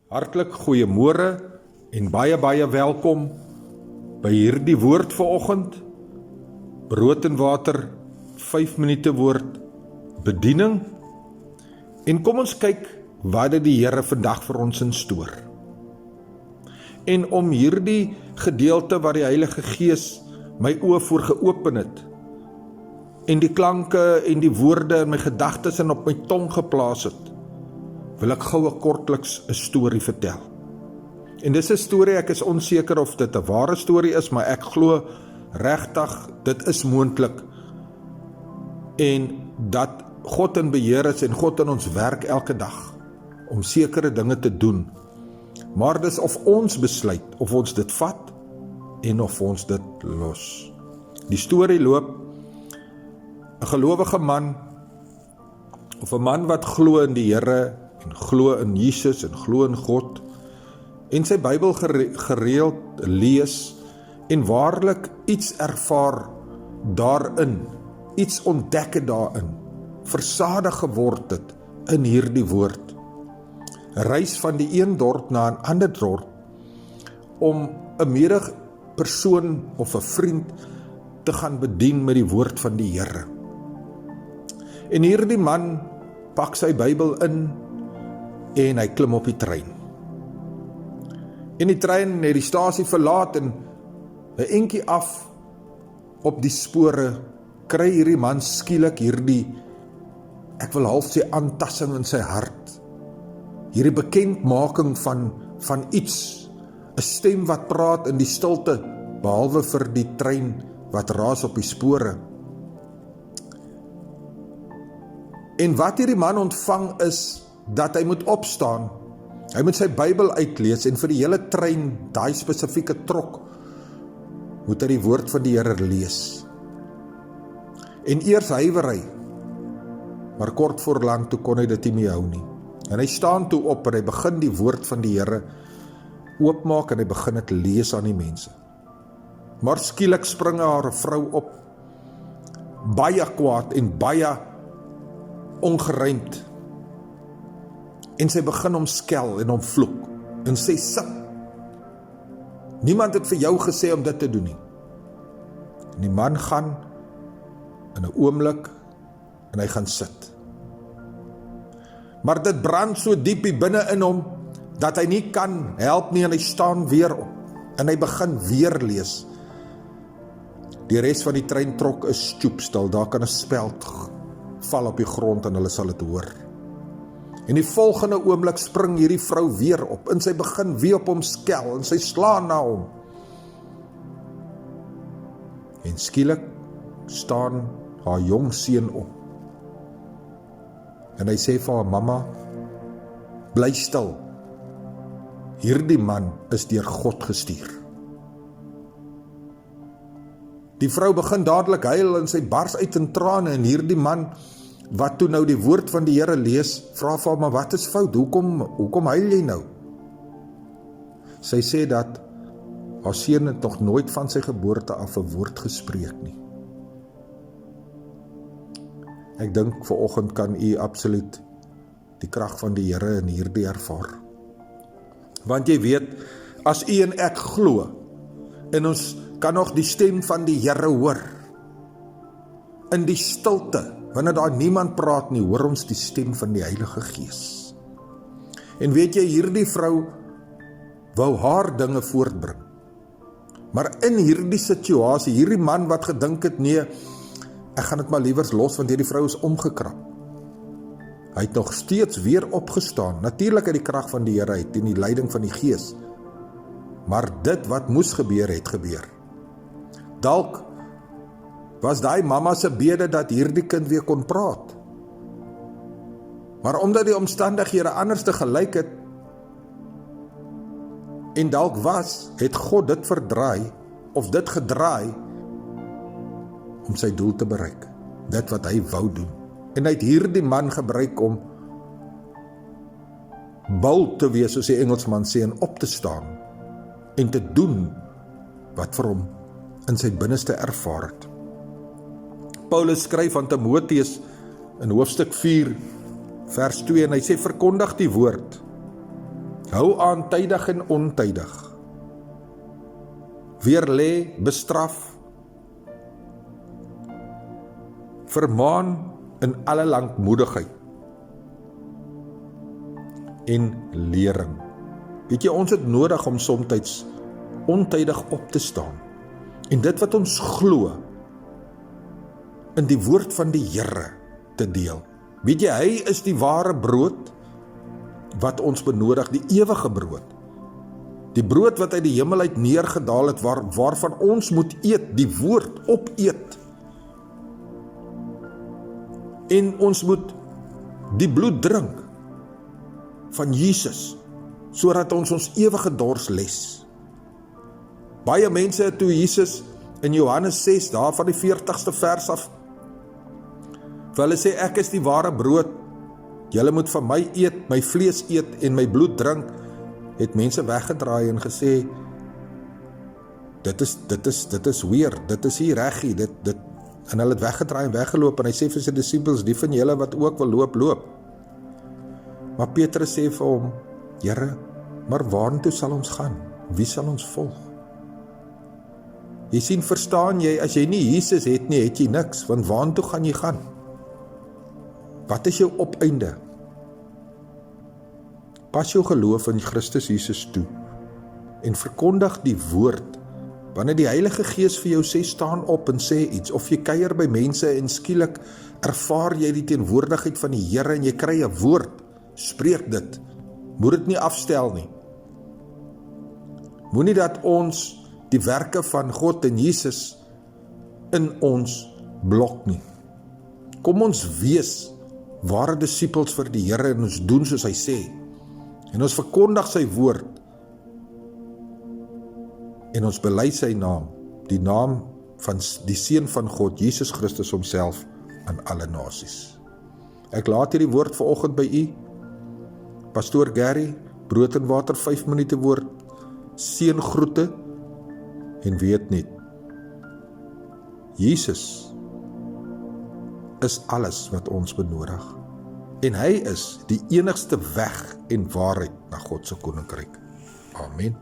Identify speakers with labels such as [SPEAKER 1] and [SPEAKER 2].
[SPEAKER 1] Hartlik goeiemôre en baie welkom by hierdie woord vanoggend. Brood en water, 5 minute woord bediening. En kom ons kyk wat het die Here vandag vir ons instoor. En om hierdie gedeelte wat die Heilige Gees my oë voor geopen het, en die klanke en die woorde in my gedagtes en op my tong geplaas het, wil ek gou kortliks 'n storie vertel. En dis 'n storie, ek is onseker of dit 'n ware storie is, maar ek glo regtig dit is moontlik. En dat God in beheer is en God in ons werk elke dag om sekere dinge te doen. Maar dis of ons besluit of ons dit vat en of ons dit los. Die storie loop: 'n gelowige man of 'n man wat glo in die Here en glo in Jesus en glo in God en sy Bybel gereeld lees en waarlik iets ervaar daarin, iets ontdek het daarin, versadig geword het in hierdie woord. Reis van die een dorp na 'n ander dorp om 'n medepersoon of 'n vriend te gaan bedien met die woord van die Here. En hierdie man pak sy Bybel in en hy klim op die trein. En die trein het die stasie verlaat en 'n entjie af op die spore kry hierdie man skielik hierdie, ek wil half sê, aantassing in sy hart. Hierdie bekendmaking van iets, 'n stem wat praat in die stilte, behalwe vir die trein wat raas op die spore. En wat hierdie man ontvang is dat hy moet opstaan, hy moet sy Bybel uitlees en vir die hele trein, daai spesifieke trok, moet hy die woord van die Here lees. En eers huiwer hy, maar kort voor lank toe kon hy dit nie meer hou nie. En hy staan toe op en hy begin die woord van die Here oopmaak en hy begin dit lees aan die mense. Maar skielik spring haar 'n vrou op, baie kwaad en baie ongeruimd. En sy begin hom skel en hom vloek en sê: "Sit. Niemand het vir jou gesê om dit te doen nie." En die man gaan in 'n oomblik en hy gaan sit. Maar dit brand so diep hier binne in hom dat hy nie kan help nie en hy staan weer op en hy begin weer lees. Die res van die trein trok is stoepstil, daar kan 'n speld val op die grond en hulle sal dit hoor. En die volgende oomblik spring hierdie vrou weer op en sy begin weer op hom skel en sy slaan na hom. En skielik staan haar jong seun op. En hy sê vir haar: "Mamma, bly stil. Hierdie man is deur God gestuur." Die vrou begin dadelik huil en sy bars uit in trane en hierdie man wat toe nou die woord van die Here lees, vra vir haar: "Maar wat is fout? Hoekom huil jy nou?" Sy sê dat haar seun het nog nooit van sy geboorte af 'n woord gespreek nie. Ek dink vanoggend kan u absoluut die krag van die Here in hierdie ervaar. Want jy weet, as u en ek glo, en ons kan nog die stem van die Here hoor, in die stilte, wanneer daar niemand praat nie, hoor ons die stem van die Heilige Gees. En weet jy, hierdie vrou wou haar dinge voortbring. Maar in hierdie situasie, hierdie man wat gedink het: "Nee, ek gaan dit maar liewers los, want hierdie vrou is omgekrap." Hy het nog steeds weer opgestaan, natuurlik uit die krag van die Here uit, en die leiding van die Gees. Maar dit wat moes gebeur, het gebeur. Dalk was daai mamma se bede dat hierdie kind weer kon praat. Maar omdat die omstandighede anders te gelyk het, en dalk het God dit verdraai, of dit gedraai, om sy doel te bereik, dit wat hy wou doen. En hy het hierdie man gebruik om bold te wees, soos die Engelsman sê, en op te staan, en te doen wat vir hom in sy binneste ervaar het. Paulus skryf aan Timoteus in hoofstuk 4, vers 2, en hy sê: "Verkondig die woord. Hou aan tydig en ontydig. Weerlê, bestraf, vermaan in alle lankmoedigheid en lering. Weet jy, ons het nodig om soms ontydig op te staan en dit wat ons glo in die woord van die Here te deel. Weet jy, hy is die ware brood wat ons benodig, die ewige brood. Die brood wat uit die hemel uit neergedaal het, waarvan ons moet eet, die woord opeet. En ons moet die bloed drink van Jesus, sodat ons ewige dors les. Baie mense het toe Jesus in Johannes 6, daar van die 40ste vers af, vir hulle sê, ek is die ware brood, julle moet van my eet, my vlees eet en my bloed drink, het mense weggedraai en gesê, dit is weer, dit is hier reggie, en hulle het weggedraai en weggeloop, en hy sê vir sy disciples, die van julle wat ook wil loop. Maar Petrus sê vir hom, Here, maar waartoe sal ons gaan? Wie sal ons volg? Jy sien, verstaan jy, as jy nie Jesus het nie, het jy niks, want waartoe gaan jy gaan? Wat is jou opeinde? Pas jou geloof in Christus Jesus toe en verkondig die woord. Wanneer die Heilige Gees vir jou sê, staan op en sê iets, of jy kuier by mense en skielik ervaar jy die teenwoordigheid van die Here en jy kry 'n woord, spreek dit. Moet dit nie afstel nie. Moenie dat ons die werke van God en Jesus in ons blok nie. Kom ons wees ware disippels vir die Here en ons doen soos hy sê. En ons verkondig sy woord en ons bely sy naam, die naam van die Seun van God, Jesus Christus homself, aan alle nasies. Ek laat hierdie woord vanoggend by u, Pastoor Gary, brood en water 5 minute woord, seëngroete, en weet net, Jesus is alles wat ons benodig, en hy is die enigste weg en waarheid na God se koninkryk. Amen.